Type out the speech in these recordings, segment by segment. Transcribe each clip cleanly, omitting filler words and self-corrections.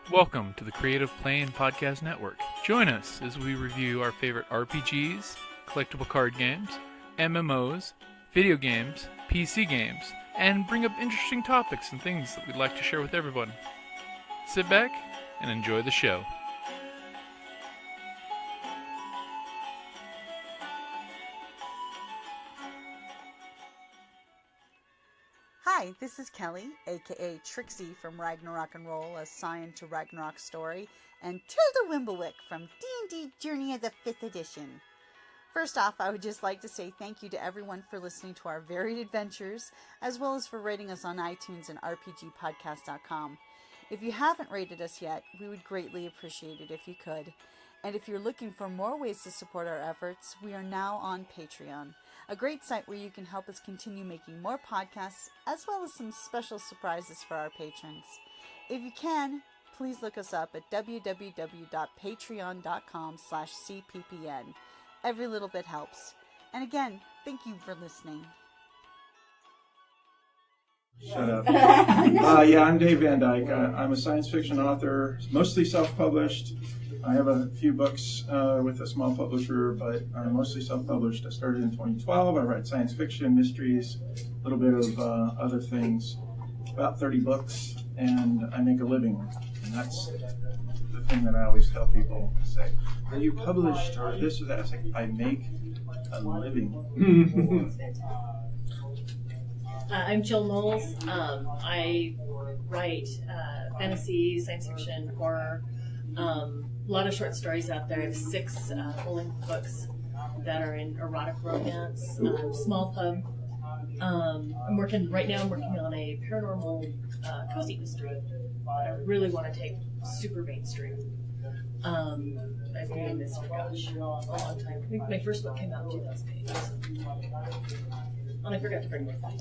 Welcome to the Creative Plane Podcast Network. Join us as we review our favorite RPGs, collectible card games, MMOs, video games, PC games, and bring up interesting topics and things that we'd like to share with everyone. Sit back and enjoy the show. Hi, this is Kelly, aka Trixie from Ragnarok and Roll, a Scion to Ragnarok story, and Tilda Wimblewick from D&D Journey of the 5th Edition. First off, I would just like to say thank you to everyone for listening to our varied adventures, as well as for rating us on iTunes and rpgpodcast.com. If you haven't rated us yet, we would greatly appreciate it if you could. And if you're looking for more ways to support our efforts, we are now on Patreon, a great site where you can help us continue making more podcasts, as well as some special surprises for our patrons. If you can, please look us up at www.patreon.com/cppn. Every little bit helps. And again, thank you for listening. Shut up. I'm Dave Van Dyke. I'm a science fiction author, mostly self-published. I have a few books with a small publisher, but I'm mostly self-published. I started in 2012. I write science fiction, mysteries, a little bit of other things, about 30 books, and I make a living. And that's the thing that I always tell people, say, are you published or this or that? It's like, I make a living. I'm Jill Knowles. I write fantasy, science fiction, horror, a lot of short stories out there. I have 6 full-length books that are in erotic romance, small pub. I'm working on a paranormal cozy mystery that I really want to take super mainstream. I've been doing this for a long time. I think my first book came out in 2008. And I forgot to bring my phone.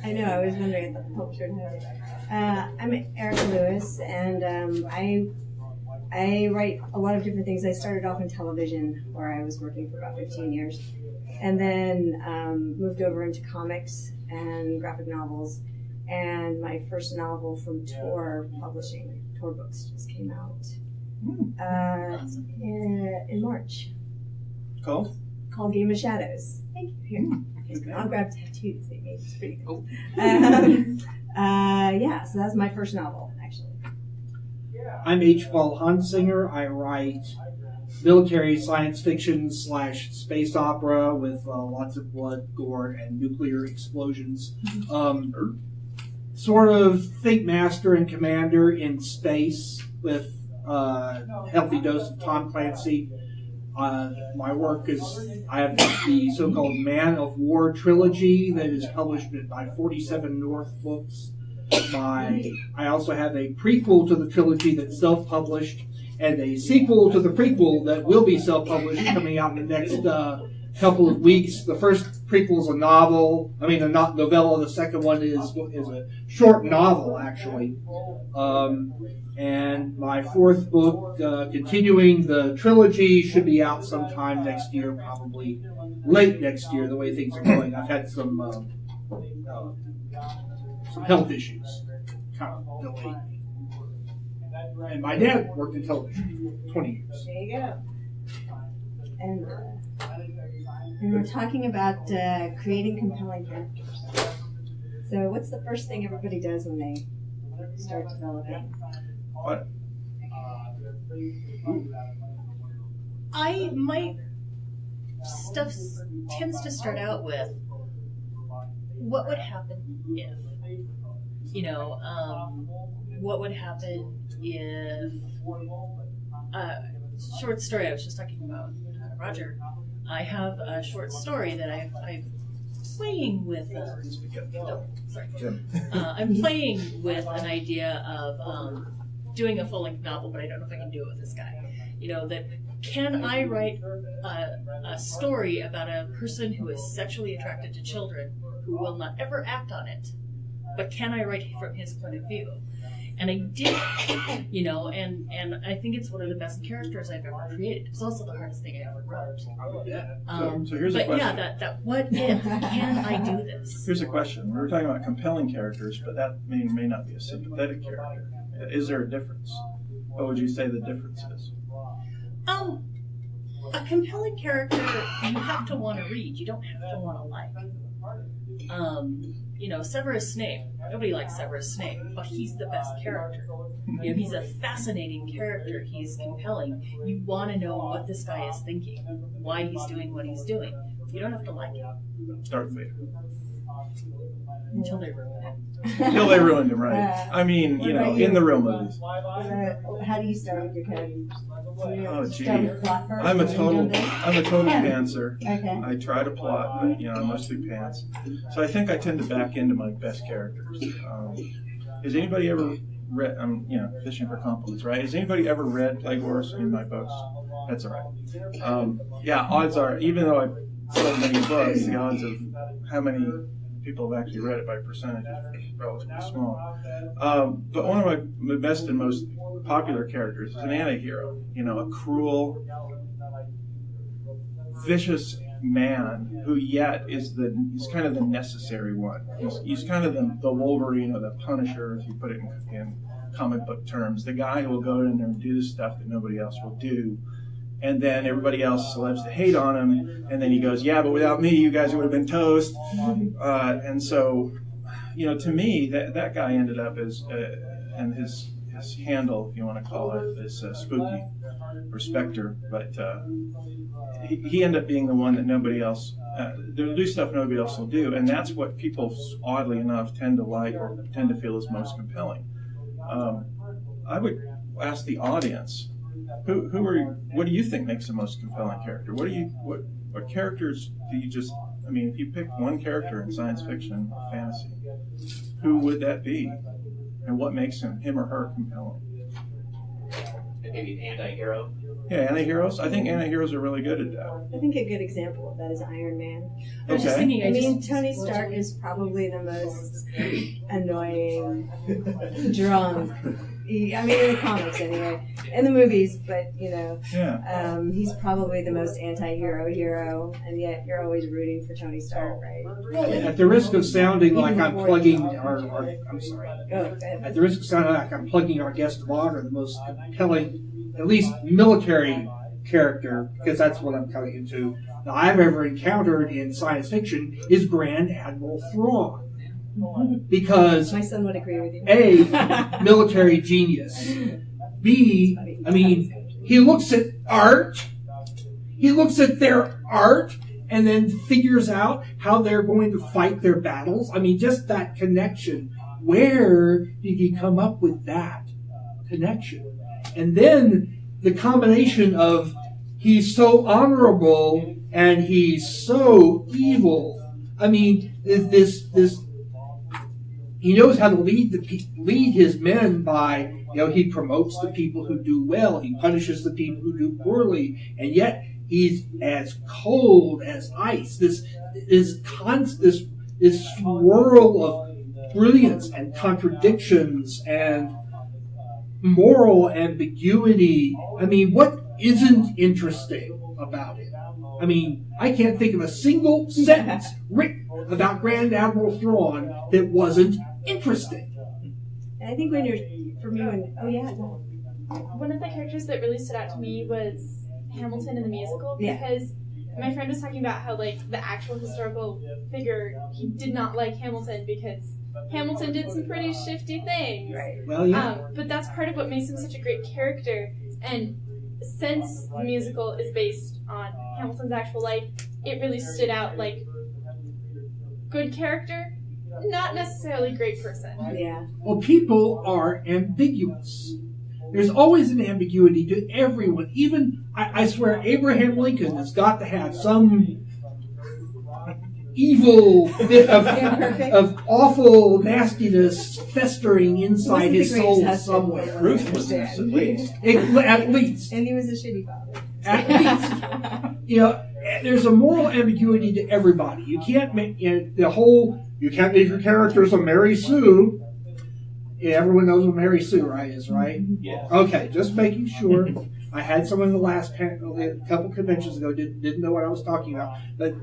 I know, I was wondering if the publisher knows. I'm Erica Lewis, and I write a lot of different things. I started off in television, where I was working for about 15 years, and then moved over into comics and graphic novels. And my first novel from Tor Publishing, Tor Books, just came out in March. Called Game of Shadows. Thank you. Here. I'll grab tattoos. They made it's pretty cool. So that's my first novel, actually. I'm H. Paul Hunsinger. I write military science fiction / space opera with lots of blood, gore, and nuclear explosions. Sort of think master and commander in space with a healthy dose of Tom Clancy. My work is, I have the so-called Man of War trilogy that is published by 47 North Books. I also have a prequel to the trilogy that's self-published, and a sequel to the prequel that will be self-published coming out in the next couple of weeks. The first prequel is a novella. The second one is a short novel, actually. And my fourth book, continuing the trilogy, should be out sometime next year, probably late next year, the way things are going. I've had some health issues kind of delayed me. And my dad worked in television 20 years. There you go. And we're talking about creating compelling characters. So what's the first thing everybody does when they start developing? What? My stuff tends to start out with what would happen if, what would happen if, short story I was just talking about Roger. I have a short story that I'm playing with. I'm playing with an idea of doing a full-length novel, but I don't know if I can do it with this guy. Can I write a story about a person who is sexually attracted to children who will not ever act on it, but can I write from his point of view? And I did, and I think it's one of the best characters I've ever created. It's also the hardest thing I ever wrote. So here's a question. That what if, can I do this? Here's a question. We were talking about compelling characters, but that may not be a sympathetic character. Is there a difference? What would you say the difference is? A compelling character you have to want to read. You don't have to want to like. Severus Snape. Nobody likes Severus Snape, but he's the best character. He's a fascinating character. He's compelling. You want to know what this guy is thinking, why he's doing what he's doing. You don't have to like him. Darth Vader. Until they ruin it. Until they ruined him, right? I mean, in the real movies. How do you start with your characters? Oh, gee. Start with plot first, I'm a or you total jump in? pantser. Okay. I try to plot, but I'm mostly pants. So I think I tend to back into my best characters. Has anybody ever read? I'm fishing for compliments, right? Has anybody ever read Plague Wars in my books? That's all right. Odds are, even though I've sold many books, the odds of how many people have actually read it by percentage is relatively small. But one of my best and most popular characters is an anti-hero. A cruel, vicious man who yet is he's kind of the necessary one. He's kind of the Wolverine or the Punisher, if you put it in comic book terms. The guy who will go in there and do the stuff that nobody else will do. And then everybody else loves to hate on him. And then he goes, yeah, but without me, you guys would have been toast. And so, to me, that guy ended up as, and his handle, if you want to call it, is Spooky or Spectre. But he ended up being the one that nobody else, they'll do stuff nobody else will do. And that's what people, oddly enough, tend to like or tend to feel is most compelling. I would ask the audience, what do you think makes the most compelling character? What characters do you if you pick one character in science fiction or fantasy, who would that be? And what makes him or her compelling? Maybe an anti-hero? Yeah, anti-heroes. I think anti-heroes are really good at that. I think a good example of that is Iron Man. I was just thinking, Tony Stark is probably the most annoying, drunk. In the comics anyway. In the movies, but, he's probably the most anti-hero, and yet you're always rooting for Tony Stark, right? At the risk of sounding like I'm plugging At the risk of sounding like I'm plugging our guest of honor, the most compelling, at least military character, because that's what I'm coming into, that I've ever encountered in science fiction is Grand Admiral Thrawn. Because my son would agree with you. A, military genius. B, he looks at art. He looks at their art and then figures out how they're going to fight their battles. Just that connection. Where did he come up with that connection? And then the combination of he's so honorable and he's so evil. This he knows how to lead his men by, he promotes the people who do well, he punishes the people who do poorly, and yet he's as cold as ice. This swirl of brilliance and contradictions and moral ambiguity. What isn't interesting about it? I can't think of a single sentence written about Grand Admiral Thrawn that wasn't interesting. And I think one of the characters that really stood out to me was Hamilton in the musical, because my friend was talking about how, the actual historical figure, he did not like Hamilton because Hamilton did some pretty shifty things. Right. Well, yeah. But that's part of what makes him such a great character. And since the musical is based on Hamilton's actual life, it really stood out like good character, not necessarily great person. Yeah. Well, people are ambiguous. There's always an ambiguity to everyone. Even, I swear, Abraham Lincoln has got to have some evil bit of awful nastiness festering inside his soul somewhere. Ruthlessness, at least. At least. And he was a shitty father. At least. There's a moral ambiguity to everybody. You can't make you can't make your characters a Mary Sue. Yeah, everyone knows what Mary Sue is, right? Yeah. Okay, just making sure. I had someone in the last panel, a couple conventions ago didn't know what I was talking about, but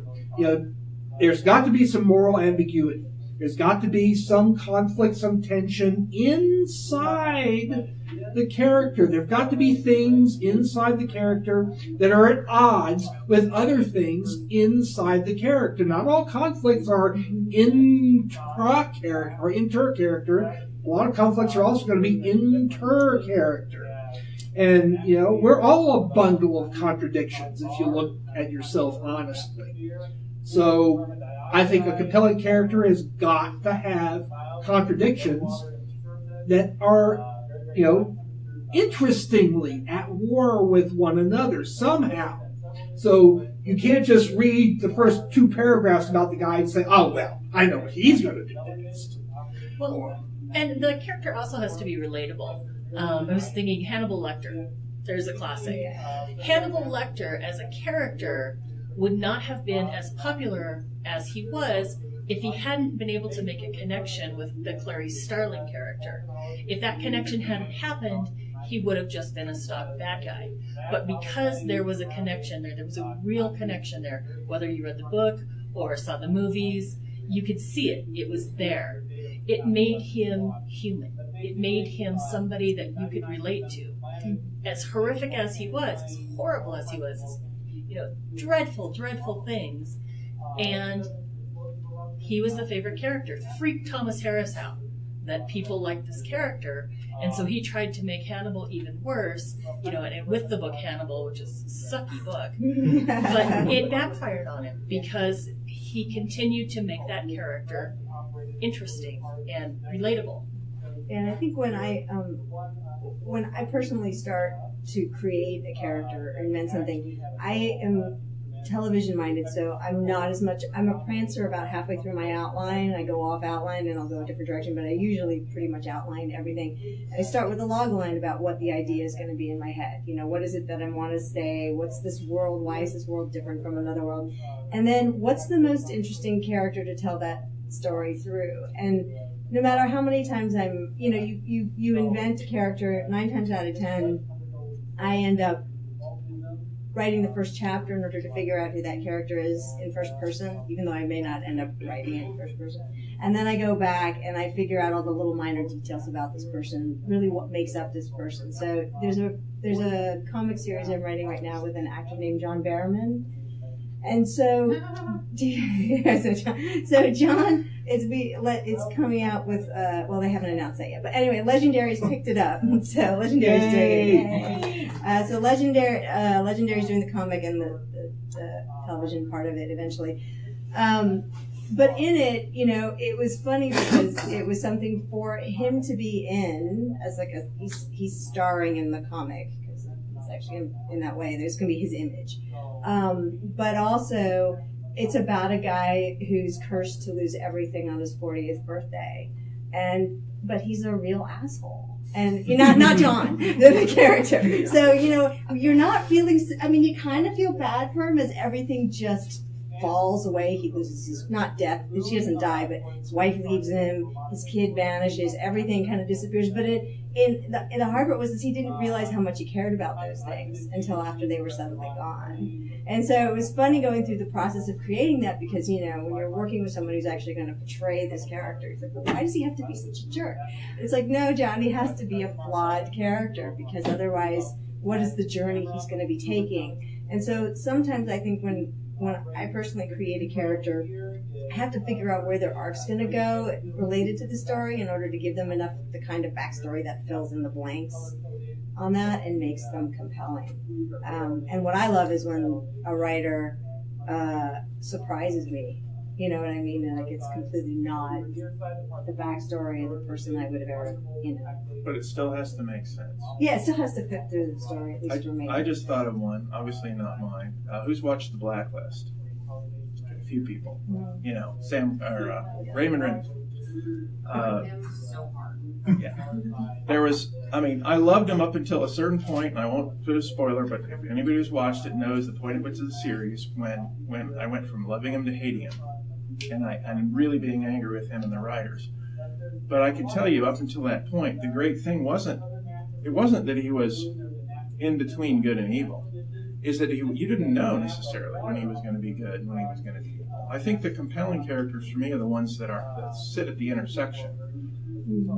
there's got to be some moral ambiguity. There's got to be some conflict, some tension inside the character. There've got to be things inside the character that are at odds with other things inside the character. Not all conflicts are intra-character or inter-character. A lot of conflicts are also going to be inter-character. And, we're all a bundle of contradictions if you look at yourself honestly. So I think a compelling character has got to have contradictions that are, interestingly at war with one another somehow. So you can't just read the first 2 paragraphs about the guy and say, oh, well, I know what he's going to do next. Well, and the character also has to be relatable. I was thinking Hannibal Lecter. There's a classic. Hannibal Lecter as a character would not have been as popular as he was if he hadn't been able to make a connection with the Clarice Starling character. If that connection hadn't happened, he would have just been a stock bad guy. But because there was a connection there was a real connection there, whether you read the book or saw the movies, you could see it. It was there. It made him human. It made him somebody that you could relate to. As horrific as he was, as horrible as he was, dreadful, dreadful things. And he was the favorite character. Freaked Thomas Harris out that people liked this character. And so he tried to make Hannibal even worse, and with the book Hannibal, which is a sucky book. But it backfired on him because he continued to make that character interesting and relatable. And I think when I personally start to create a character or invent something, I am television minded, so I'm not as much. I'm a prancer about halfway through my outline. I go off outline and I'll go a different direction, but I usually pretty much outline everything. I start with a log line about what the idea is going to be in my head. What is it that I want to say? What's this world? Why is this world different from another world? And then what's the most interesting character to tell that story through? And no matter how many times you invent a character, 9 times out of 10, I end up writing the first chapter in order to figure out who that character is in first person, even though I may not end up writing it in first person. And then I go back and I figure out all the little minor details about this person, really what makes up this person. So there's a comic series I'm writing right now with an actor named John Barrowman. And so John it's coming out with they haven't announced that yet, but anyway, Legendary's picked it up. So Legendary's doing it. So Legendary's doing the comic and the television part of it eventually. But in it, it was funny because it was something for him to be in as he's starring in the comic because he's actually in that way. There's going to be his image. But also, it's about a guy who's cursed to lose everything on his 40th birthday, but he's a real asshole. And not John, the character. So you're not feeling. I mean, you kind of feel bad for him as everything just falls away. He loses his, not death, she doesn't die, but his wife leaves him, his kid vanishes, everything kind of disappears. But in the hard part was that he didn't realize how much he cared about those things until after they were suddenly gone. And so it was funny going through the process of creating that because, when you're working with someone who's actually going to portray this character, it's like, well, why does he have to be such a jerk? It's like, no, John, he has to be a flawed character because otherwise, what is the journey he's going to be taking? And so sometimes I think when I personally create a character, I have to figure out where their arc's going to go related to the story in order to give them enough the kind of backstory that fills in the blanks on that and makes them compelling. And what I love is when a writer surprises me. You know what I mean? And it's completely not the backstory of the person I would have ever, But it still has to make sense. Yeah, it still has to fit through the story, at least for me. I just thought of one, obviously not mine. Who's watched The Blacklist? A few people. Sam or Raymond Reynolds. Yeah. There was, I loved him up until a certain point, and I won't put a spoiler, but if anybody who's watched it knows the point at which of the series when I went from loving him to hating him. And really being angry with him and the writers. But I can tell you, up until that point, the great thing wasn't that he was in between good and evil. is that you didn't know necessarily when he was going to be good and when he was going to be evil. I think the compelling characters for me are the ones that sit at the intersection.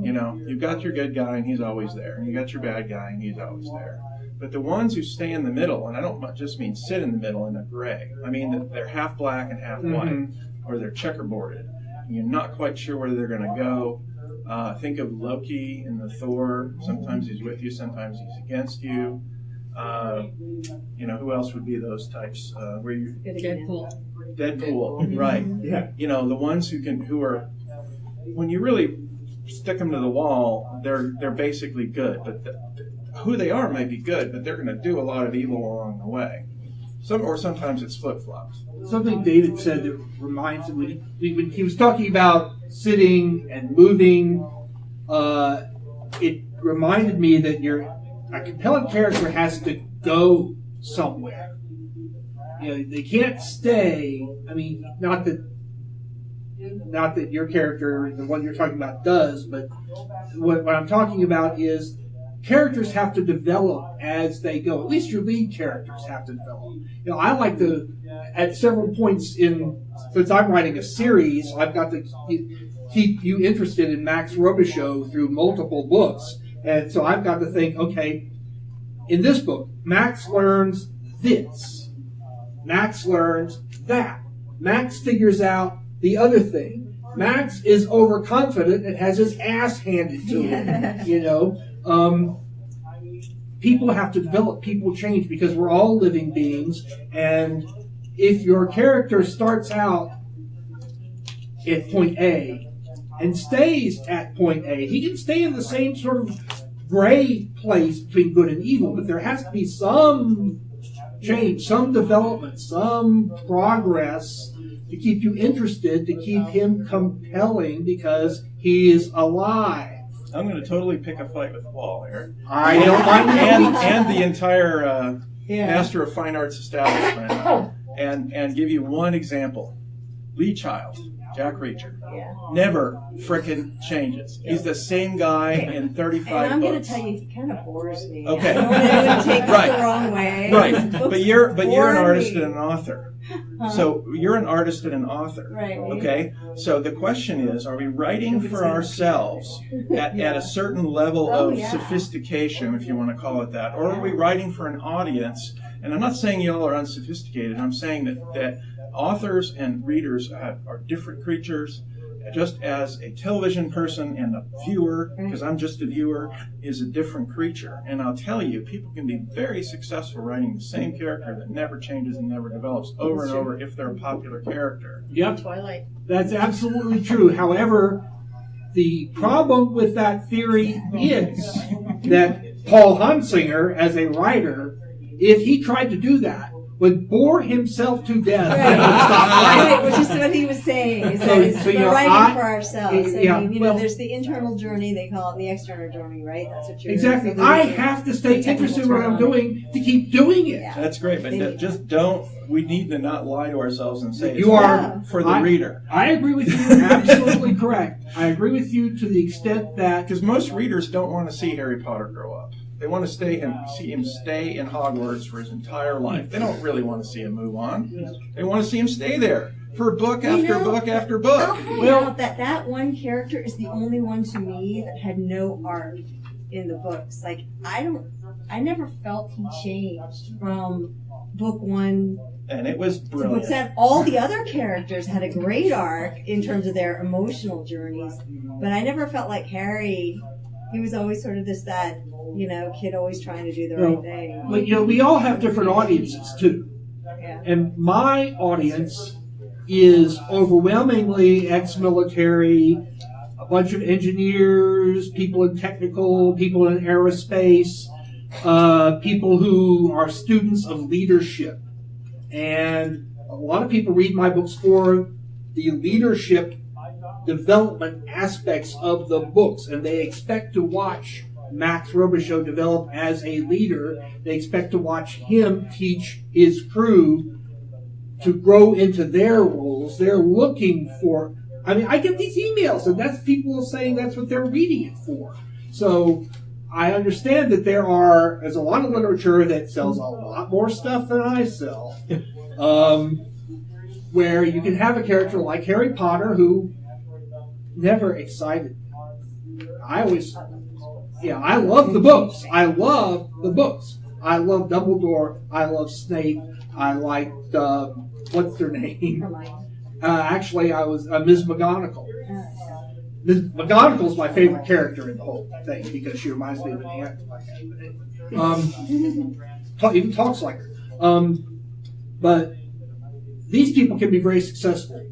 You know, you've got your good guy and he's always there, and you got your bad guy and he's always there. But the ones who stay in the middle, and I don't just mean sit in the middle in a gray, I mean that they're half black and half white, or they're checkerboarded. And you're not quite sure where they're going to go. Think of Loki in the Thor. Sometimes he's with you, sometimes he's against you. You know, who else would be those types? Where you Deadpool, right? Yeah. You know, the ones who are, when you really stick them to the wall, they're basically good, but who they are may be good, but they're going to do a lot of evil along the way. Sometimes it's flip-flops. Something David said that reminds me, when he was talking about sitting and moving, it reminded me that a compelling character has to go somewhere. You know, they can't stay. I mean, not that your character, the one you're talking about, does, but what I'm talking about is characters have to develop as they go. At least your lead characters have to develop. You know, I like to, at several points since I'm writing a series, I've got to keep you interested in Max Robichaux through multiple books. And so I've got to think, okay, in this book, Max learns this. Max learns that. Max figures out the other thing. Max is overconfident and has his ass handed to him. You know, people have to develop. People change because we're all living beings. And if your character starts out at point A and stays at point A, he can stay in the same sort of gray place between good and evil, but there has to be some change, some development, some progress to keep you interested, to keep him compelling because he is alive. I'm going to totally pick a fight with Paul here. I don't mind. And the entire Master of Fine Arts establishment. And give you one example. Lee Child, Jack Reacher, never frickin' changes. He's the same guy in 35 books. And I'm going to tell you, he kind of bores me. Okay. I don't want anyone to take this the wrong way. Right. But you're an artist and an author. So you're an artist and an author. Right. Okay? So the question is, are we writing for ourselves at a certain level of sophistication, if you want to call it that, or are we writing for an audience? And I'm not saying y'all are unsophisticated. I'm saying that authors and readers are different creatures, just as a television person and a viewer, because I'm just a viewer, is a different creature. And I'll tell you, people can be very successful writing the same character that never changes and never develops over and over if they're a popular character. Yep. Twilight. That's absolutely true. However, the problem with that theory is that Paul Hunsinger, as a writer, if he tried to do that, would bore himself to death and would stop writing. Right, which is what he was saying. Is that we're writing for ourselves. There's the internal journey, they call it, the external journey, right? That's what you're exactly. I have to stay interested in what I'm doing to keep doing it. Yeah. That's great, but just don't. We need to not lie to ourselves and say you are for the reader. I agree with you. Absolutely correct. I agree with you to the extent that because most readers don't want to see Harry Potter grow up. They want to see him stay in Hogwarts for his entire life. They don't really want to see him move on. They want to see him stay there for book after book after book. I'll point out that one character is the only one to me that had no arc in the books. Like I never felt he changed from book one. And it was brilliant. Except all the other characters had a great arc in terms of their emotional journeys, but I never felt like Harry. He was always sort of kid always trying to do the right thing. But we all have different audiences too. Yeah. And my audience is overwhelmingly ex-military, a bunch of engineers, people in technical, people in aerospace, people who are students of leadership. And a lot of people read my books for the leadership development aspects of the books, and they expect to watch Max Robichaux develop as a leader. They expect to watch him teach his crew to grow into their roles. They're looking for, I get these emails, and that's people saying that's what they're reading it for. So I understand that there's a lot of literature that sells a lot more stuff than I sell. Where you can have a character like Harry Potter who never excited me. I love the books. I love Dumbledore. I love Snape. I liked, what's their name? Actually, I was Ms. McGonagall. Ms. McGonagall's my favorite character in the whole thing because she reminds me of an aunt. Even talks like her. But these people can be very successful.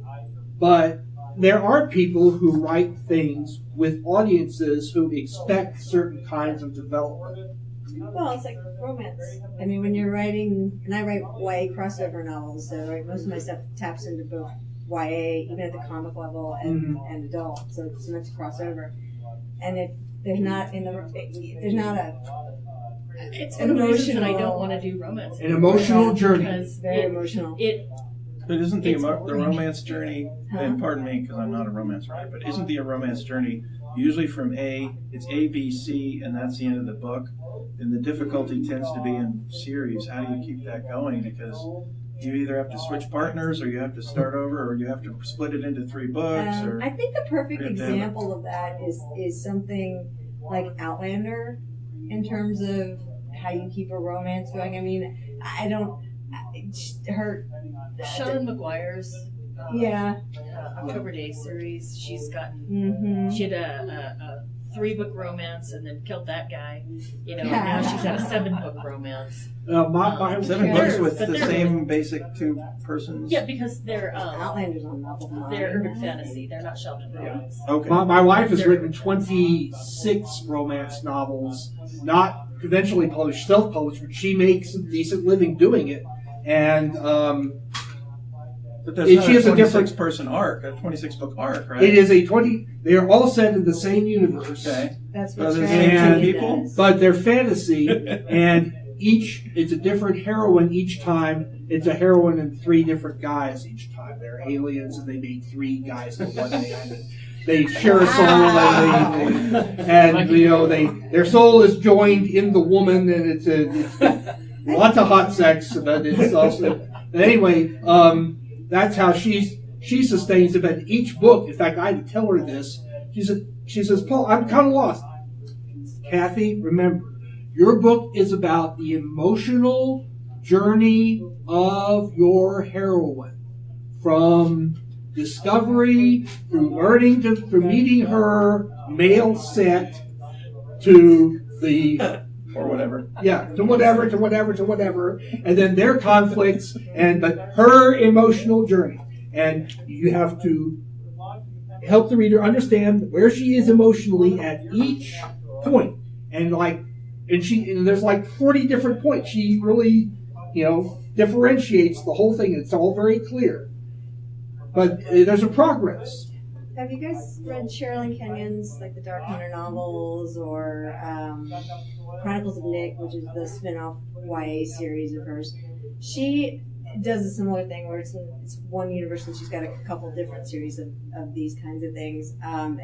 But there are people who write things with audiences who expect certain kinds of development. Well, it's like romance. I mean, when you're writing, and I write YA crossover novels, so most of my stuff taps into both YA, even at the comic level, and adult. So it's much crossover. And if there's not It's one of the reasons that I don't want to do romance. An emotional journey. It's very emotional. But isn't the boring. romance journey, and pardon me because I'm not a romance writer, but isn't the romance journey usually from it's A, B, C, and that's the end of the book? And the difficulty tends to be in series. How do you keep that going? Because you either have to switch partners, or you have to start over, or you have to split it into 3 books. I think the perfect example of that is something like Outlander, in terms of how you keep a romance going. I mean, Sean McGuire's October Day series. She's gotten. She had a 3-book romance and then killed that guy. Now she's had a 7-book romance. 7 books with the same basic 2 persons. Yeah, because they're Outlander's on novel. They're urban fantasy. They're not sheltered romance. Okay. My wife has written 26 romance novels, not conventionally published, self-published, but she makes a decent living doing it. And but that's not a 26-person arc, a 26-book arc, right? It is they are all set in the same universe. Okay. That's what the same people? But they're fantasy, and it's a different heroine each time. It's a heroine and 3 different guys each time. They're aliens, and they made 3 guys in one man. They share a soul, and their soul is joined in the woman, and it's lots of hot sex, but it's also. But anyway, that's how she sustains it. But each book, in fact, I had to tell her this. She says, Paul, I'm kind of lost. Kathy, remember, your book is about the emotional journey of your heroine, from discovery, through learning, through meeting her male set, to the or whatever. Yeah, to whatever, and then their conflicts, but her emotional journey, and you have to help the reader understand where she is emotionally at each point, and there's like 40 different points. She really, differentiates the whole thing. It's all very clear, but there's a progress. Have you guys read Sherilyn Kenyon's, like the Dark Hunter novels, or Chronicles of Nick, which is the spin-off YA series of hers? She does a similar thing where it's one universe and she's got a couple different series of these kinds of things. And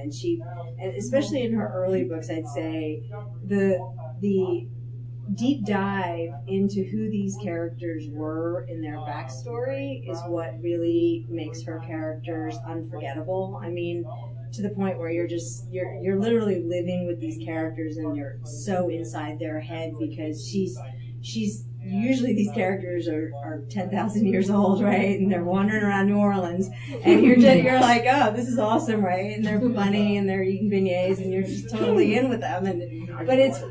especially in her early books, I'd say the deep dive into who these characters were in their backstory is what really makes her characters unforgettable. I mean, to the point where you're literally living with these characters and you're so inside their head, because she's usually these characters are 10,000 years old, right? And they're wandering around New Orleans, and you're like, oh, this is awesome, right? And they're funny, and they're eating beignets, and you're just totally in with them. But it's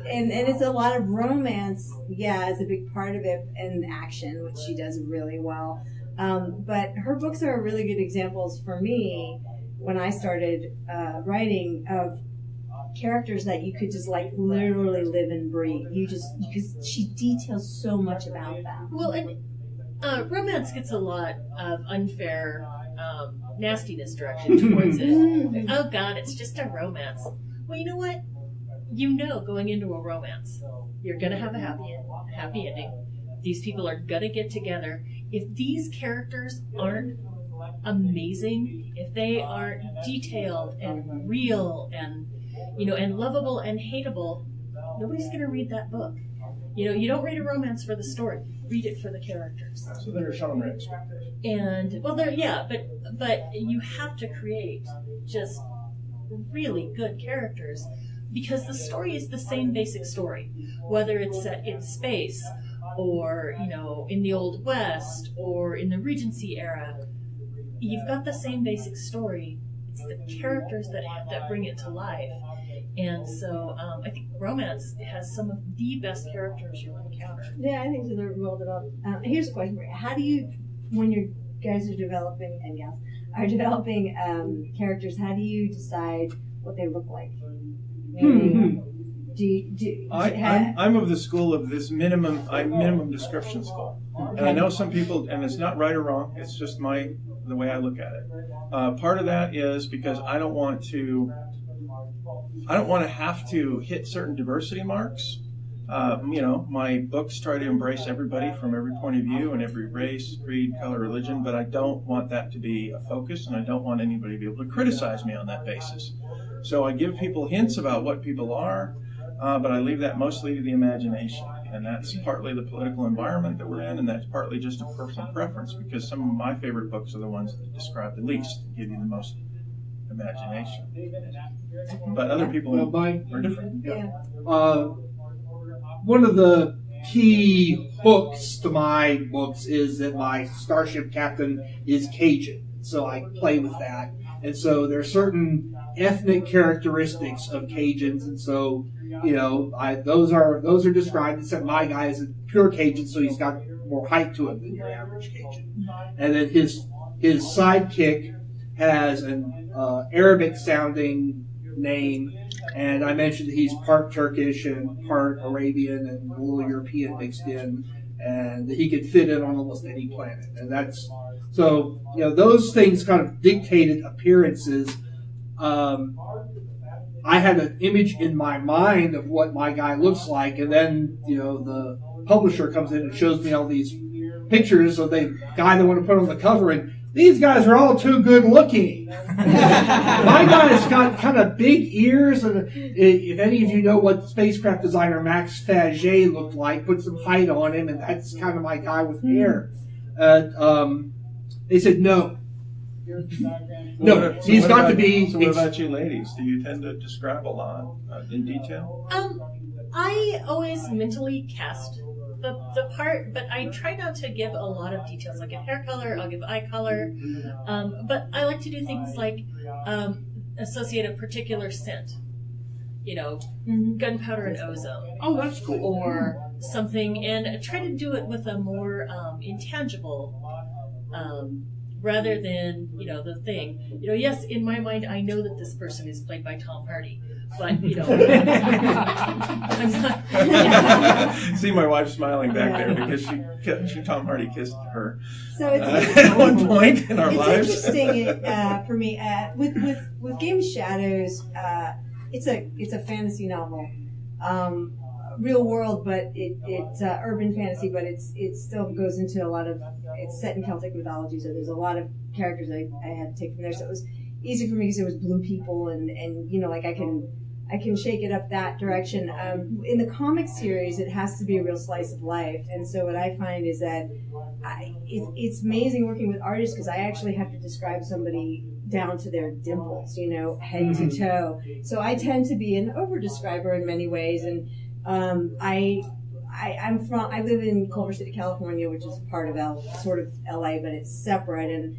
a lot of romance, is a big part of it, and action, which she does really well. But her books are really good examples for me when I started writing of characters that you could just like literally live and breathe. Because she details so much about them. Well, and romance gets a lot of unfair nastiness directed towards it. Oh God, it's just a romance. Well, you know what? Going into a romance, you're gonna have a happy ending. These people are gonna get together. If these characters aren't amazing, if they aren't detailed and real and and lovable and hateable, nobody's going to read that book. You don't read a romance for the story. Read it for the characters. So they're genre expectations. And but you have to create just really good characters, because the story is the same basic story, whether it's set in space or in the Old West or in the Regency era. You've got the same basic story. It's the characters that bring it to life. And so I think romance has some of the best characters you'll encounter. Yeah, I think so. They're well developed. Here's a question for you. How do you, when you guys are developing, and gals, are developing characters, how do you decide what they look like? I'm of the school of this minimum description school. And I know some people, and it's not right or wrong, it's just the way I look at it. Part of that is because I don't want to have to hit certain diversity marks. My books try to embrace everybody from every point of view and every race, creed, color, religion, but I don't want that to be a focus, and I don't want anybody to be able to criticize me on that basis. So I give people hints about what people are, but I leave that mostly to the imagination. And that's partly the political environment that we're in, and that's partly just a personal preference, because some of my favorite books are the ones that describe the least, give you the most imagination. But other people are different. Yeah. One of the key hooks to my books is that my starship captain is Cajun, so I play with that. And so there are certain ethnic characteristics of Cajuns, and so those are described. Except my guy is a pure Cajun, so he's got more height to him than your average Cajun. And then his sidekick has an Arabic-sounding name, and I mentioned that he's part Turkish and part Arabian and a little European mixed in, and that he could fit in on almost any planet. And that's so those things kind of dictated appearances. I had an image in my mind of what my guy looks like, and then the publisher comes in and shows me all these pictures of the guy they want to put on the cover, and these guys are all too good looking. My guy's got kind of big ears, and if any of you know what spacecraft designer Max Faget looked like, put some height on him, and that's kind of my guy with hair. They said no. No, he's got to be. So what about you ladies? Do you tend to describe a lot in detail? I always mentally cast the part, but I try not to give a lot of details. I'll give hair color, I'll give eye color, but I like to do things like associate a particular scent. Gunpowder and ozone. Oh, that's cool. Or something, and try to do it with a more intangible, rather than the thing. Yes, in my mind, I know that this person is played by Tom Hardy, but I'm not. See my wife smiling back there because she Tom Hardy kissed her. So it's at one point in our lives. It's interesting for me with Game of Shadows. It's a fantasy novel, real world, but it's urban fantasy, but it still goes into a lot of. It's set in Celtic mythology, so there's a lot of characters I had to take from there. So it was easy for me because it was blue people, and I can shake it up that direction. In the comic series, it has to be a real slice of life, and so what I find is that it's amazing working with artists, because I actually have to describe somebody down to their dimples, head to toe. So I tend to be an over-describer in many ways, and I live in Culver City, California, which is part of sort of LA, but it's separate, and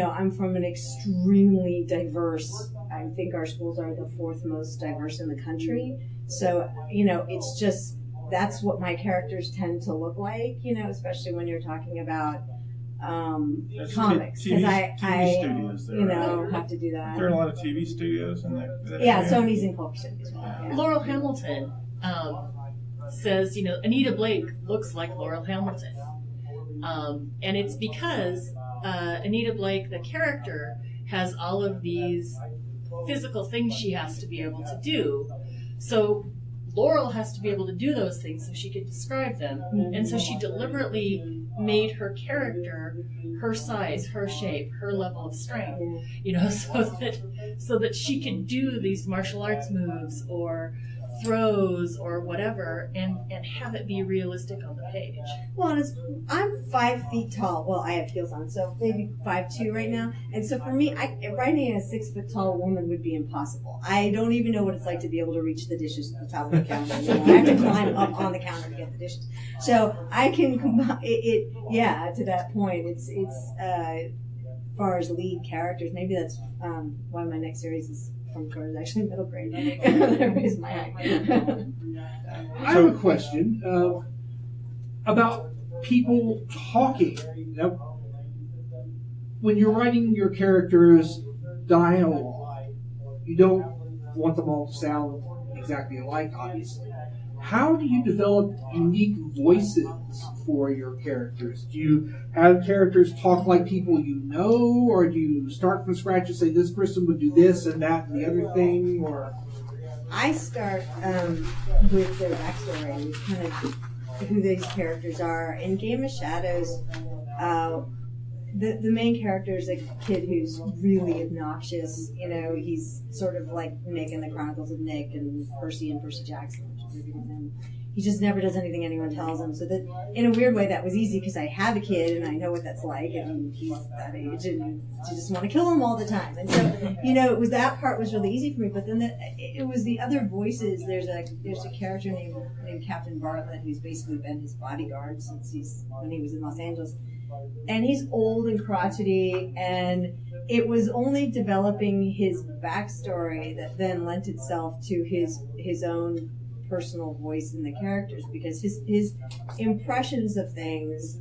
I'm from an extremely diverse. I think our schools are the fourth most diverse in the country. So it's just that's what my characters tend to look like. Especially when you're talking about comics, because I studios there, have to do that. There are a lot of TV studios in there. Yeah, Sony's in Culver City as well. Yeah. Laurel Hamilton says, Anita Blake looks like Laurel Hamilton. And it's because Anita Blake, the character, has all of these physical things she has to be able to do. So Laurel has to be able to do those things so she can describe them. And so she deliberately made her character her size, her shape, her level of strength, so that she could do these martial arts moves or throws or whatever, and have it be realistic on the page. Well, and I'm 5 feet tall. Well, I have heels on, so maybe 5'2" right now. And so for me, writing a 6 foot tall woman would be impossible. I don't even know what it's like to be able to reach the dishes at the top of the counter. I have to climb up on the counter to get the dishes. So I can combine it. Yeah, to that point, it's as far as lead characters. Maybe that's why my next series is from towards actually middle grade. That raised my height. I have a question about people talking. Now, when you're writing your characters' dialogue, you don't want them all to sound exactly alike, obviously. How do you develop unique voices for your characters? Do you have characters talk like people you know, or do you start from scratch and say this person would do this and that and the other thing? Or I start with their backstory, with kind of who these characters are. In Game of Shadows, the main character is a kid who's really obnoxious. You know, he's sort of like Nick in the Chronicles of Nick and Percy Jackson. And he just never does anything anyone tells him. So that, in a weird way, that was easy because I have a kid and I know what that's like, and he's that age, and you just want to kill him all the time. And so, you know, that part was really easy for me. But then it was the other voices. There's a character named Captain Bartlet who's basically been his bodyguard since when he was in Los Angeles. And he's old and crotchety, and it was only developing his backstory that then lent itself to his own personal voice in the characters, because his impressions of things,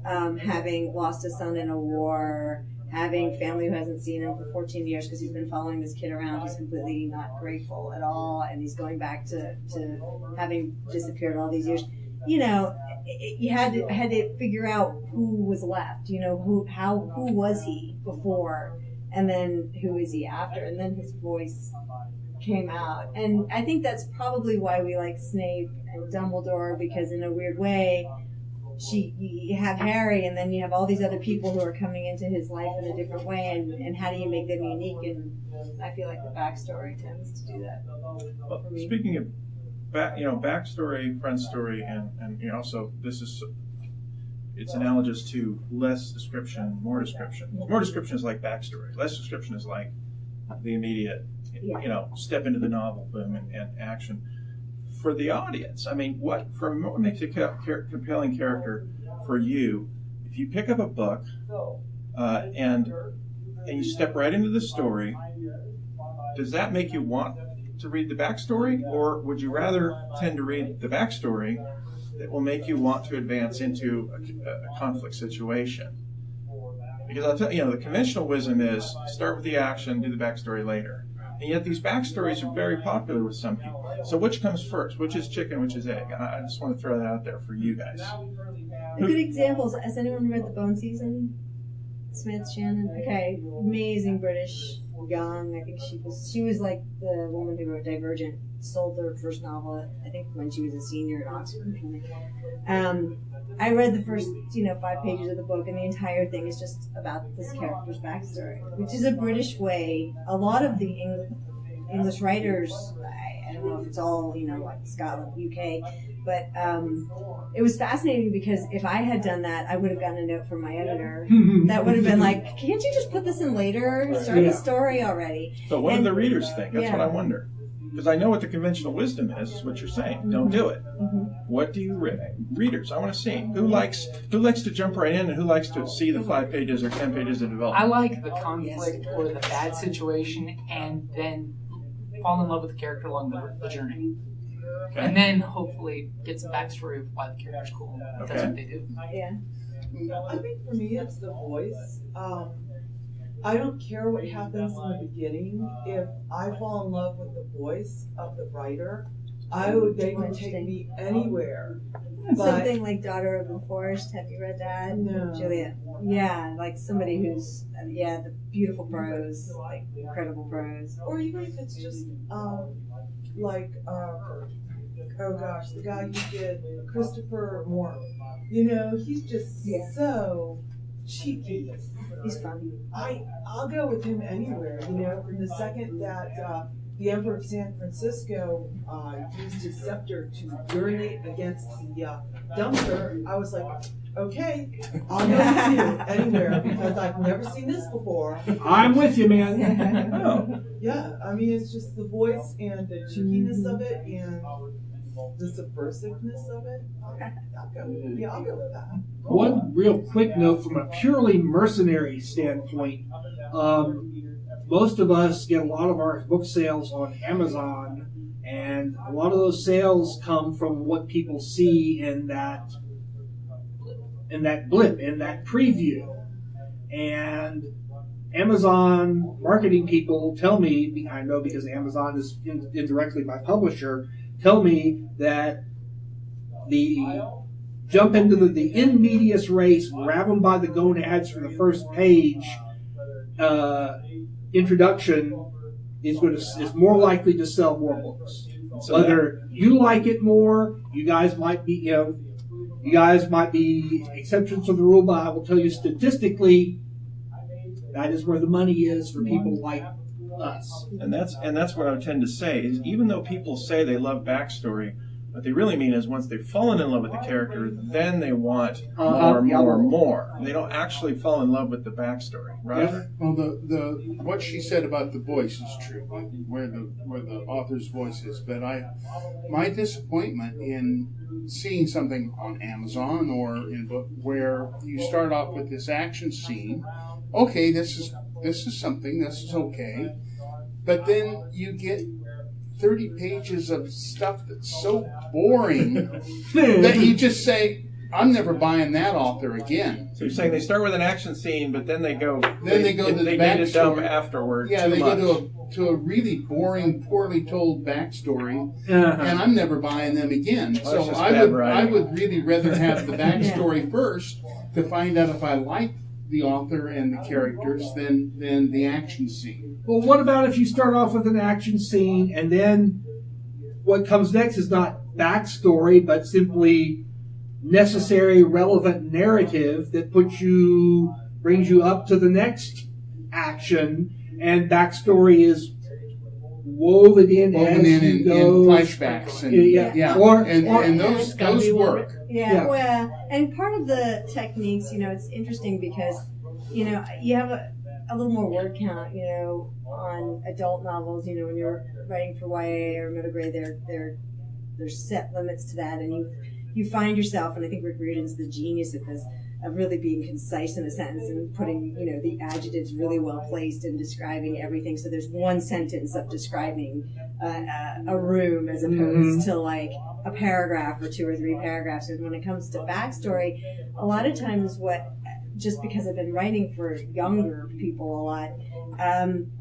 having lost a son in a war, having family who hasn't seen him for 14 years because he's been following this kid around who's completely not grateful at all, and he's going back to having disappeared all these years. You know, you had to figure out who was left. You know, who was he before, and then who is he after, and then his voice came out. And I think that's probably why we like Snape and Dumbledore, because in a weird way, you have Harry, and then you have all these other people who are coming into his life in a different way, and how do you make them unique? And I feel like the backstory tends to do that. Well, speaking of backstory, friend story, and also it's analogous to less description, more description. More description is like backstory. Less description is like the immediate, step into the novel, boom, and action. For the audience, I mean, what makes a compelling character for you? If you pick up a book and you step right into the story, does that make you want to read the backstory, or would you rather tend to read the backstory that will make you want to advance into a conflict situation? Because I'll tell you, the conventional wisdom is start with the action, do the backstory later. And yet these backstories are very popular with some people. So which comes first? Which is chicken, which is egg? I just want to throw that out there for you guys. Good examples. Has anyone read The Bone Season? Smith, Shannon? Okay. Amazing British, young. I think she was like the woman who wrote Divergent. Sold her first novel, I think, when she was a senior at Oxford. I read the first, 5 pages of the book, and the entire thing is just about this character's backstory, which is a British way. A lot of the English writers, I don't know if it's all, like Scotland, UK, but it was fascinating because if I had done that, I would have gotten a note from my editor that would have been like, can't you just put this in later? Start the story already. But what do the readers think? That's what I wonder. Because I know what the conventional wisdom is what you're saying. Don't do it. What do you readers? I want to see who likes to jump right in, and who likes to see the 5 pages or 10 pages of development. I like the conflict or the bad situation, and then fall in love with the character along the journey, and then hopefully get some backstory of why the character's cool. That's what they do. Yeah. I think for me, it's the voice. I don't care what happens in the beginning. If I fall in love with the voice of the writer, they can take me anywhere. Something like Daughter of the Forest. Have you read that? No. Julia. Yeah, like somebody who's the beautiful prose, like incredible prose. Or even if it's just the guy you did, Christopher Moore. He's just so cheeky. He's funny. I'll go with him anywhere. From the second that the Emperor of San Francisco used his scepter to urinate against the dumpster, I was like, okay, I'll go with you anywhere because I've never seen this before. I'm with you, man. Oh. Yeah, I mean, it's just the voice and the cheekiness of it and the subversiveness of it. I'll go with that. One real quick note from a purely mercenary standpoint. Most of us get a lot of our book sales on Amazon, and a lot of those sales come from what people see in that blip, in that preview. And Amazon marketing people tell me, I know because Amazon is indirectly my publisher, tell me that the jump into the in medias res, grab them by the gonads for the first page introduction is more likely to sell more books. So whether you like it more, you guys might be exceptions to the rule, but I will tell you statistically, that is where the money is for people like us. And that's what I tend to say is even though people say they love backstory, what they really mean is once they've fallen in love with the character, then they want more. They don't actually fall in love with the backstory, right? Yeah. Well, the what she said about the voice is true, where the author's voice is. But my disappointment in seeing something on Amazon or in book where you start off with this action scene. Okay, this is something. This is okay, but then you get 30 pages of stuff that's so boring that you just say, I'm never buying that author again. So you're saying they start with an action scene, but then they go to the backstory afterward. Yeah, they go to a really boring, poorly told backstory, and I'm never buying them again. So I would really rather have the backstory first to find out if I like the author and the characters than the action scene. Well, what about if you start off with an action scene and then what comes next is not backstory, but simply necessary, relevant narrative that brings you up to the next action, and backstory is woven in in flashbacks and those work. Yeah, well, and part of the techniques, it's interesting because, you have a little more word count, on adult novels, when you're writing for YA or middle grade, there's set limits to that, and you find yourself, and I think Rick Riordan's the genius of this, of really being concise in a sentence and putting, the adjectives really well placed and describing everything. So there's one sentence of describing a room as opposed to like a paragraph or 2 or 3 paragraphs. And when it comes to backstory, a lot of times just because I've been writing for younger people a lot,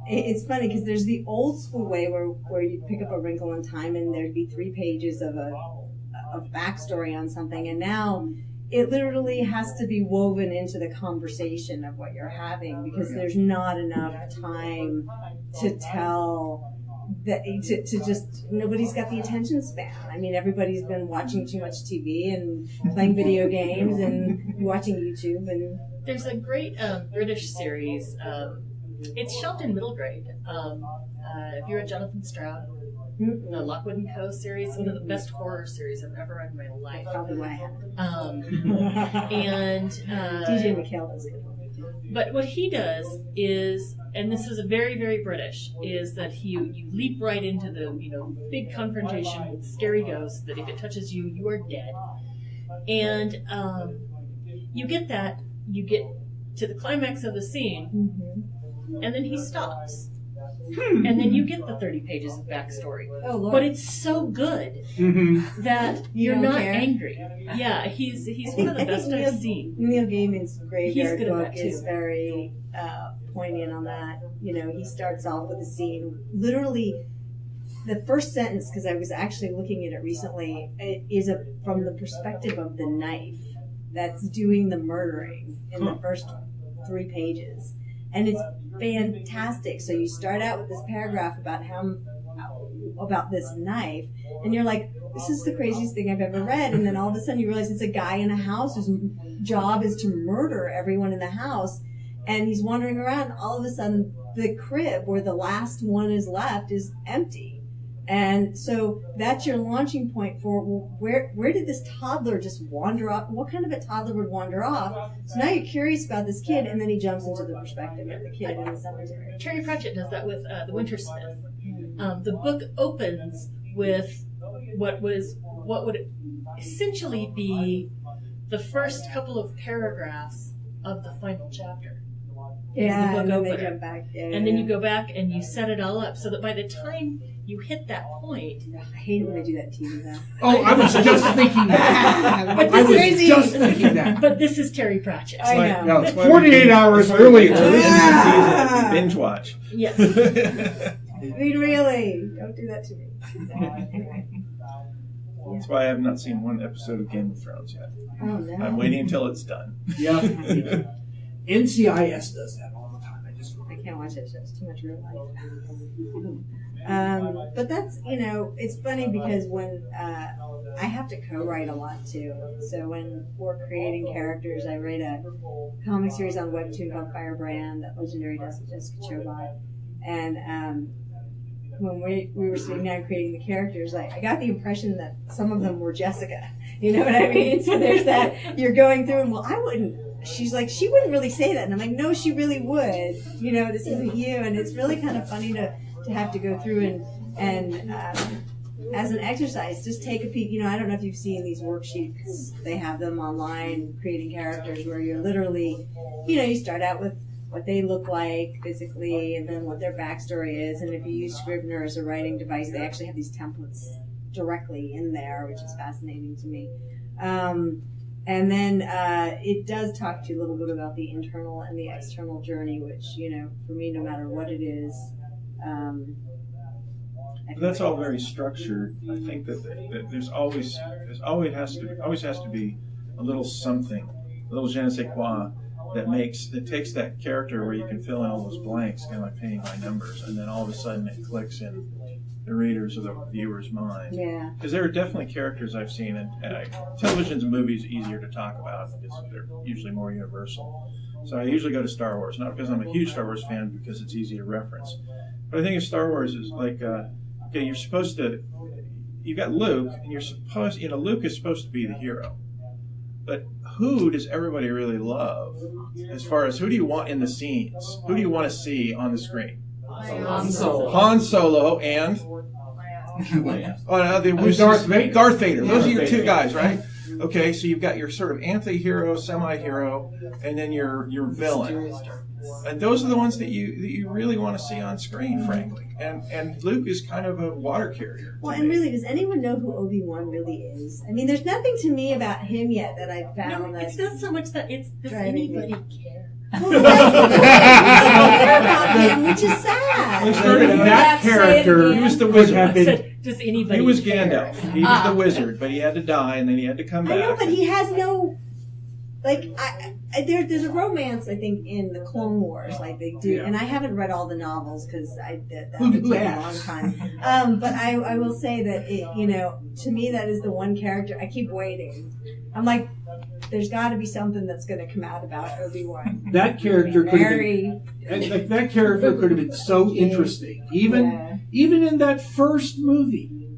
it's funny because there's the old school way where you'd pick up A Wrinkle in Time and there'd be 3 pages of backstory on something, and now it literally has to be woven into the conversation of what you're having because there's not enough time to tell that to just nobody's got the attention span. I mean, everybody's been watching too much TV and playing video games and watching YouTube. And there's a great British series. It's shelved in middle grade. If you're a Jonathan Stroud, the Lockwood and Co. series, one of the best horror series I've ever read in my life. Probably why I haven't. And DJ McHale does good. But what he does is, and this is a very, very British, is that you leap right into the big confrontation with scary ghosts that if it touches you, you are dead. And you get to the climax of the scene, and then he stops. And then you get the 30 pages of backstory. Oh, Lord. But it's so good that you're not angry. Yeah, he's one of the best I've seen. Neil Gaiman's Graveyard book that too. Is very poignant on that. He starts off with a scene. Literally, the first sentence, because I was actually looking at it recently, it is from the perspective of the knife that's doing the murdering in the first 3 pages. And it's fantastic. So you start out with this paragraph about this knife, and you're like, this is the craziest thing I've ever read. And then all of a sudden you realize it's a guy in a house whose job is to murder everyone in the house. and he's wandering around. And all of a sudden, the crib where the last one is left is empty. And so that's your launching point for, well, where did this toddler just wander off? What kind of a toddler would wander off? So now you're curious about this kid, and then he jumps into the perspective of the kid in the cemetery. Terry Pratchett does that with The Wintersmith. The book opens with what would essentially be the first couple of paragraphs of the final chapter. Yeah, the book and then opener. they jump back. Yeah, and then you go back and you set it all up so that by the time you hit that point, I hate it when they do that to you, though. Oh, I was just thinking that. But I was crazy. just thinking that. But this is Terry Pratchett. I know. No, 48 hours earlier. Binge watch. Yes. I mean, really, don't do that to me. Anyway. That's why I have not seen one episode of Game of Thrones yet. Oh, no. I'm waiting until it's done. Yeah. NCIS does that all the time. I can't watch it. It's too much real life. But that's, it's funny because when I have to co-write a lot too. So when we're creating characters, I write a comic series on Webtoon called Firebrand that Legendary does with Jessica Chobot. And when we were sitting down creating the characters, I got the impression that some of them were Jessica. You know what I mean? So there's that, you're going through and, well, I wouldn't. She's like, she wouldn't really say that. And I'm like, no, she really would. This isn't you. And it's really kind of funny to have to go through and as an exercise, just take a peek. I don't know if you've seen these worksheets. They have them online, creating characters where you're literally, you start out with what they look like physically and then what their backstory is. And if you use Scrivener as a writing device, they actually have these templates directly in there, which is fascinating to me. And then it does talk to you a little bit about the internal and the external journey, which, for me, no matter what it is. That's all very structured. I think that there's always has to be a little something, a little je ne sais quoi that takes that character where you can fill in all those blanks, kind of like painting by numbers, and then all of a sudden it clicks in the reader's or the viewer's mind. Yeah. Because there are definitely characters I've seen, and televisions and movies easier to talk about because they're usually more universal. So I usually go to Star Wars, not because I'm a huge Star Wars fan, because it's easy to reference. But I think of Star Wars as like, you're supposed to, you've got Luke, and you're supposed, Luke is supposed to be the hero. But who does everybody really love? As far as who do you want in the scenes? Who do you want to see on the screen? Han Solo. Han Solo and Darth Vader. Darth Vader. Those are your two guys, right? Okay, so you've got your sort of anti-hero, semi-hero, and then your villain. And those are the ones that you really want to see on screen, frankly. And Luke is kind of a water carrier. Well, and really, does anyone know who Obi-Wan really is? I mean, there's nothing to me about him yet that I've found. No, it's not so much that it's does anybody care? Well, I care about him, which is sad. That character, He was the wizard. Does anybody He was care? Gandalf. He was the wizard, but he had to die, and then he had to come back. I know, but he has no, there's a romance, I think, in the Clone Wars, like they do, and I haven't read all the novels because that would take a long time. But I will say that to me, that is the one character I keep waiting. I'm like, there's got to be something that's going to come out about Obi-Wan. That character could have been, that character could have been so interesting. Even in that first movie,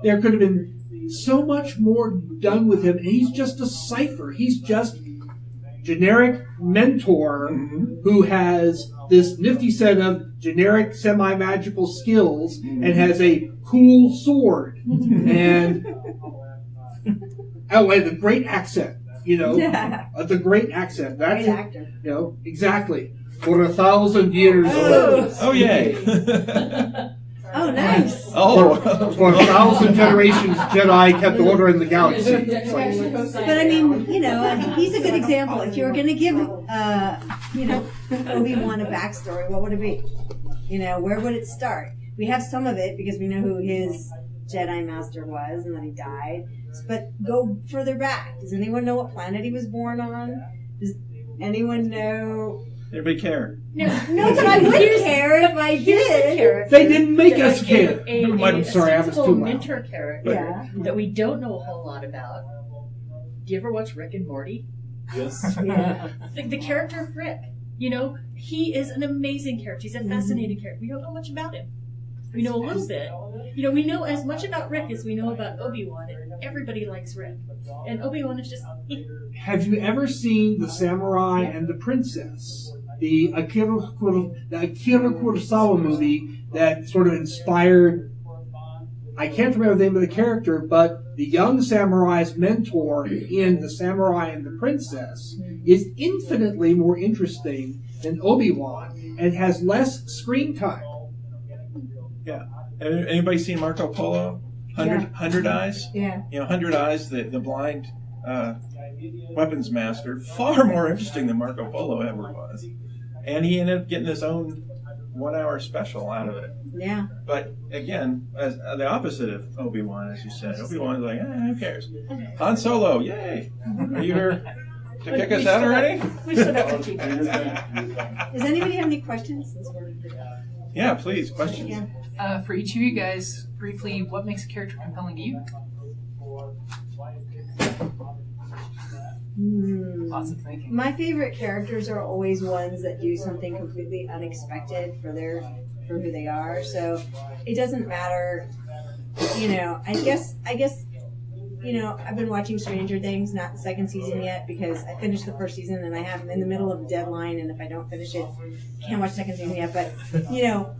there could have been so much more done with him. And he's just a cipher. He's just generic mentor who has this nifty set of generic semi-magical skills and has a cool sword and the great accent. The great accent. That's Great actor. Exactly. For 1,000 years. Oh, yay. Oh, nice. For 1,000 generations, Jedi kept order in the galaxy. But I mean, he's a good example. If you were going to give, Obi-Wan a backstory, what would it be? Where would it start? We have some of it because we know who his Jedi Master was, and then he died. But go further back. Does anyone know what planet he was born on? Does anyone know? Anybody care? No, but I would care if I did. They didn't make us care. I'm sorry, I was too loud. mentor character that we don't know a whole lot about. Do you ever watch Rick and Morty? Yes. Yeah. The character of Rick. You know, he is an amazing character. He's a fascinating character. We don't know much about him. We know a little bit. You know, we know as much about Rick as we know about Obi-Wan, and everybody likes Rick. And Obi-Wan is just... Have you ever seen The Samurai and the Princess? The Akira Kurosawa movie that sort of inspired... I can't remember the name of the character, but the young samurai's mentor in The Samurai and the Princess is infinitely more interesting than Obi-Wan and has less screen time. Yeah. Anybody seen Marco Polo? 100 Eyes? Yeah. You know, 100 Eyes, the blind weapons master, far more interesting than Marco Polo ever was. And he ended up getting his own 1 hour special out of it. Yeah. But again, as the opposite of Obi-Wan, as you said. Obi-Wan is like, who cares? Han Solo, yay! Are you here to kick us out already? We still have 15 minutes. Does anybody have any questions? Yeah, please, questions. Yeah. For each of you guys, briefly, what makes a character compelling to you? Lots of thinking. My favorite characters are always ones that do something completely unexpected for who they are. So it doesn't matter, you know. I guess, you know, I've been watching Stranger Things, not the second season yet because I finished the first season and I have in the middle of a deadline, and if I don't finish it, can't watch the second season yet. But you know,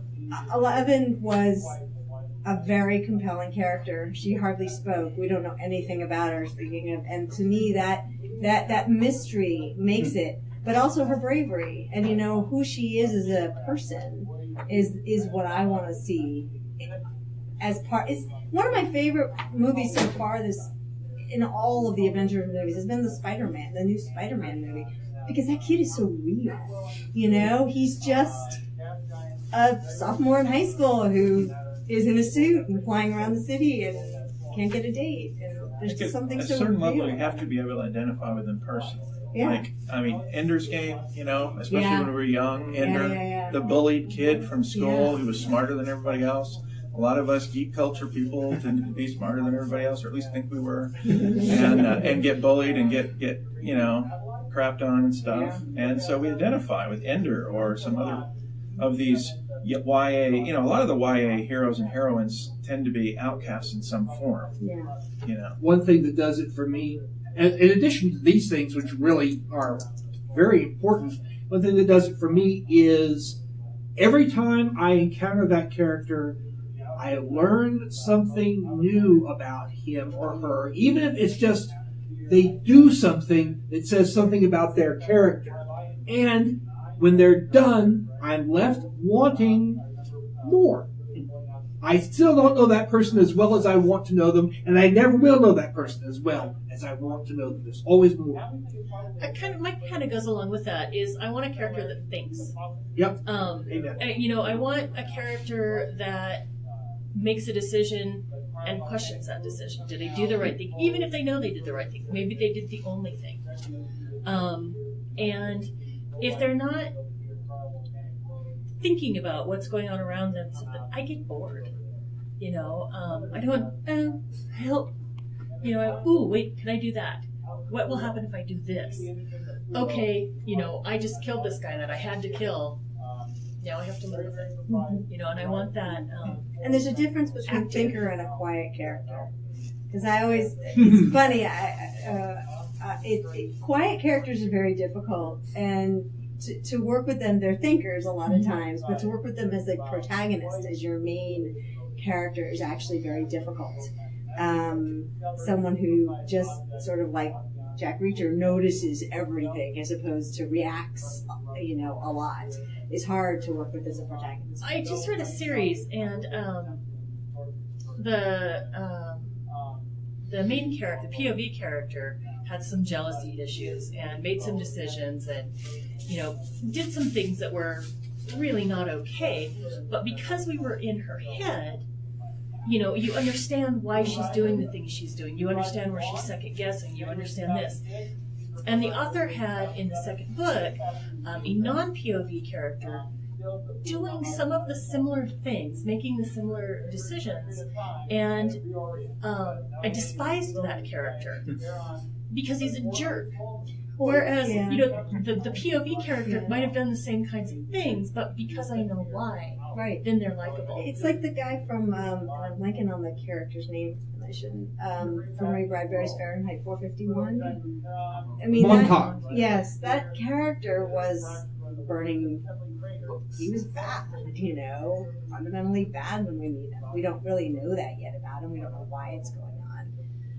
Eleven was a very compelling character. She hardly spoke. We don't know anything about her. Speaking of, and to me, that mystery makes it. But also her bravery, and you know who she is as a person is what I want to see. As part, it's one of my favorite movies so far. In all of the Avengers movies has been the new Spider-Man movie, because that kid is so real. You know, he's just a sophomore in high school who is in a suit and flying around the city and can't get a date. And there's just something at so a certain real. level, you have to be able to identify with them personally. Yeah. Like, I mean, Ender's Game, you know, especially Yeah. when we were young. Ender, Yeah. the bullied kid from school Yeah. who was smarter than everybody else. A lot of us geek culture people tended to be smarter than everybody else, or at least think we were, and get bullied and get you know, crapped on and stuff. And so we identify with Ender or some other of these YA. You know, a lot of the YA heroes and heroines tend to be outcasts in some form. Yeah. You know, One thing that does it for me, and in addition to these things, which really are very important, one thing that does it for me is every time I encounter that character, I learn something new about him or her, even if it's just they do something that says something about their character. And when they're done, I'm left wanting more. I still don't know that person as well as I want to know them, and I never will know that person as well as I want to know them. There's always more. My kind of goes along with that. Is I want a character that thinks. Yep. Amen. You know, I want a character that makes a decision and questions that decision. Did they do the right thing? Even if they know they did the right thing, maybe they did the only thing. And if they're not thinking about what's going on around them, I get bored. You know, I don't help. You know, wait, can I do that? What will happen if I do this? Okay, you know, I just killed this guy that I had to kill. Now I have to live with it. You know, and I want that. And there's a difference between thinker and a quiet character. Because it's funny. Quiet characters are very difficult, and to work with them, they're thinkers a lot of times, but to work with them as a protagonist, as your main character, is actually very difficult. Someone who just sort of like Jack Reacher notices everything as opposed to reacts, you know, a lot. It's hard to work with as a protagonist. I just read a series, and the main character, the POV character, had some jealousy issues and made some decisions, and you know, did some things that were really not okay. But because we were in her head, you know, you understand why she's doing the things she's doing. You understand where she's second guessing. You understand this. And the author had, in the second book, a non-POV character doing some of the similar things, making the similar decisions. And I despised that character because he's a jerk. Whereas, Yeah. you know, the POV character might have done the same kinds of things, but because I know why, Right. then they're likable. It's like the guy from, I'm blanking on the character's name, and I shouldn't, from Ray Bradbury's Fahrenheit 451. I mean, Montauk. yes, that character was burning, he was bad, you know, fundamentally bad when we meet him. We don't really know that yet about him. We don't know why it's going on.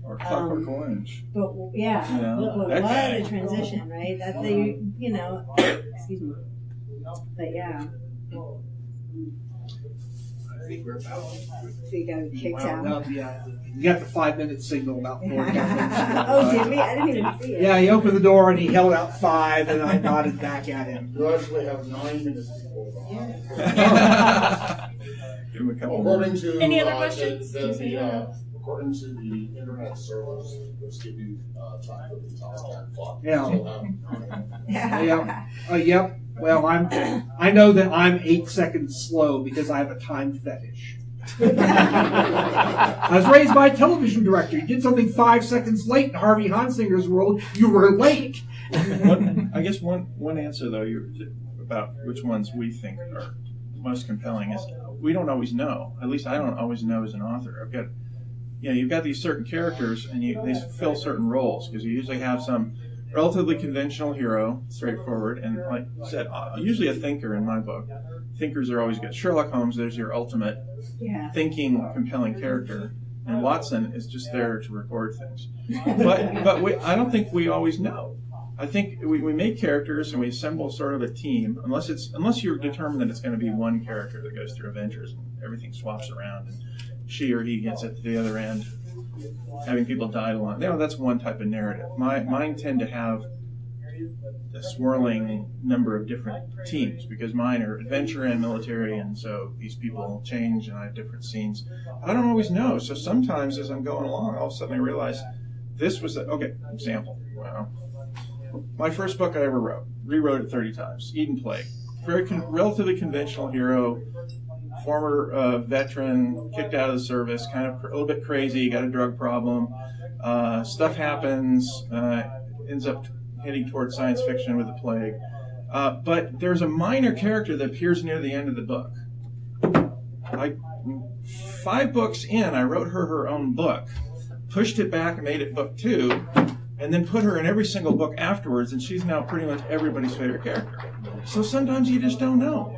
Or Clockwork Orange. But yeah, Yeah, what that guy. a transition, right? That they, you know, excuse me. But yeah, I think we're about. they got kicked out. Well, yeah, you got the 5-minute signal about 4 minutes. Oh, did we? I didn't even see it. Yeah, he opened the door and he held out 5, and I nodded back at him. You actually have 9 minutes before. Give him a couple more. According to Any other questions? According to the internet servers, which give you time for the TusCon clock. Yeah. So, Yep. Well, I know that I'm 8 seconds slow because I have a time fetish. I was raised by a television director. You did something 5 seconds late in Harvey Hansinger's world, you were late. I guess one answer though about which ones we think are most compelling is we don't always know. At least I don't always know as an author. You've got these certain characters and they fill certain roles because you usually have some relatively conventional hero, straightforward, and like I said, usually a thinker in my book. Thinkers are always good. Sherlock Holmes, there's your ultimate thinking, compelling character, and Watson is just there to record things. But I don't think we always know. I think we make characters and we assemble sort of a team, unless you're determined that it's going to be one character that goes through adventures and everything swaps around and she or he gets at the other end, having people die along. That's one type of narrative. Mine tend to have a swirling number of different teams because mine are adventure and military, and so these people change and I have different scenes. I don't always know, so sometimes as I'm going along, all of a sudden I realize this was example. Wow. My first book I ever wrote, rewrote it 30 times. Eden Plague. Very relatively conventional hero, former veteran, kicked out of the service, kind of a little bit crazy, got a drug problem. Stuff happens, ends up heading towards science fiction with the plague. But there's a minor character that appears near the end of the book. 5 books in, I wrote her own book, pushed it back and made it book 2, and then put her in every single book afterwards, and she's now pretty much everybody's favorite character. So sometimes you just don't know.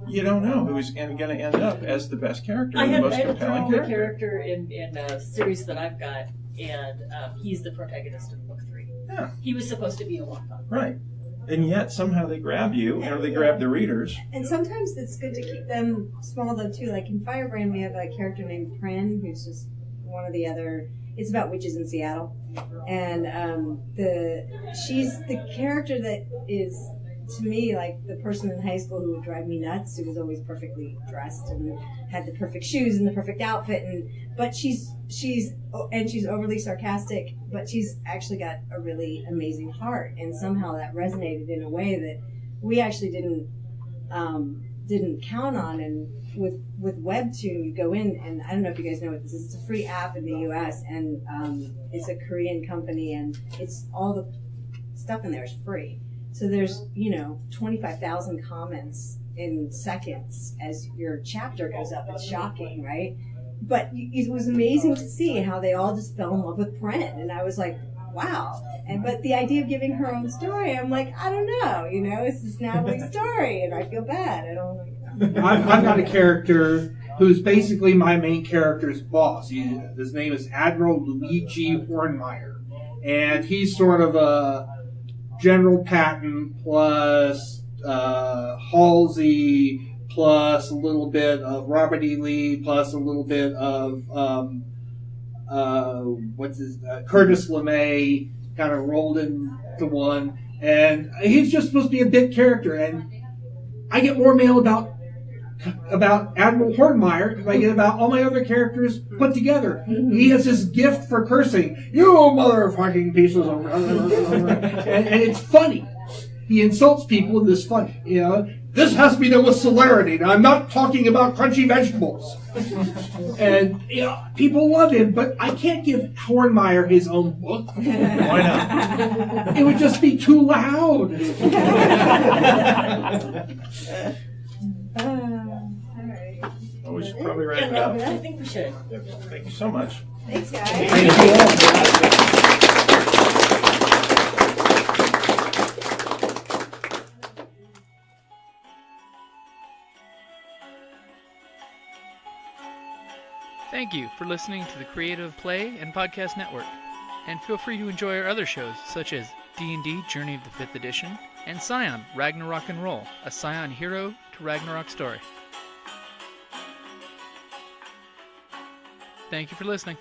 You don't know who's going to end up as the best character, the most compelling character in a series that I've got, and he's the protagonist of book 3. Yeah. He was supposed to be a walk-on. Right. And yet somehow they grab you, or they grab the readers. And sometimes it's good to keep them small though too. Like in Firebrand, we have a character named Prin, who's just one of the other. It's about witches in Seattle, and she's the character that is, to me, like the person in high school who would drive me nuts, who was always perfectly dressed and had the perfect shoes and the perfect outfit, but she's overly sarcastic, but she's actually got a really amazing heart, and somehow that resonated in a way that we actually didn't count on. And with Webtoon, you go in, and I don't know if you guys know what this is. It's a free app in the U.S. and it's a Korean company, and it's all the stuff in there is free. So there's 25,000 comments in seconds as your chapter goes up. It's shocking, right? But it was amazing to see how they all just fell in love with Prin, and I was like, wow. But the idea of giving her own story, I'm like, I don't know, this is Natalie's story, and I feel bad. I don't. I've got a character who's basically my main character's boss. His name is Admiral Luigi Hornmeyer, and he's sort of a General Patton plus Halsey plus a little bit of Robert E. Lee plus a little bit of Curtis LeMay kind of rolled into one, and he's just supposed to be a bit character. And I get more mail about Admiral Hornmeyer because I get about all my other characters put together. He has this gift for cursing. You motherfucking pieces of... and it's funny. He insults people and it's funny. this has to be done with celerity. Now, I'm not talking about crunchy vegetables. And people love him, but I can't give Hornmeyer his own book. Why not? It would just be too loud. Well, we should probably wrap it up. I think we should. Thank you so much. Thanks, guys. Thank you all. Thank you for listening to the Creative Play and Podcast Network. And feel free to enjoy our other shows, such as D&D Journey of the 5th Edition and Scion Ragnarok and Roll, a Scion hero to Ragnarok story. Thank you for listening.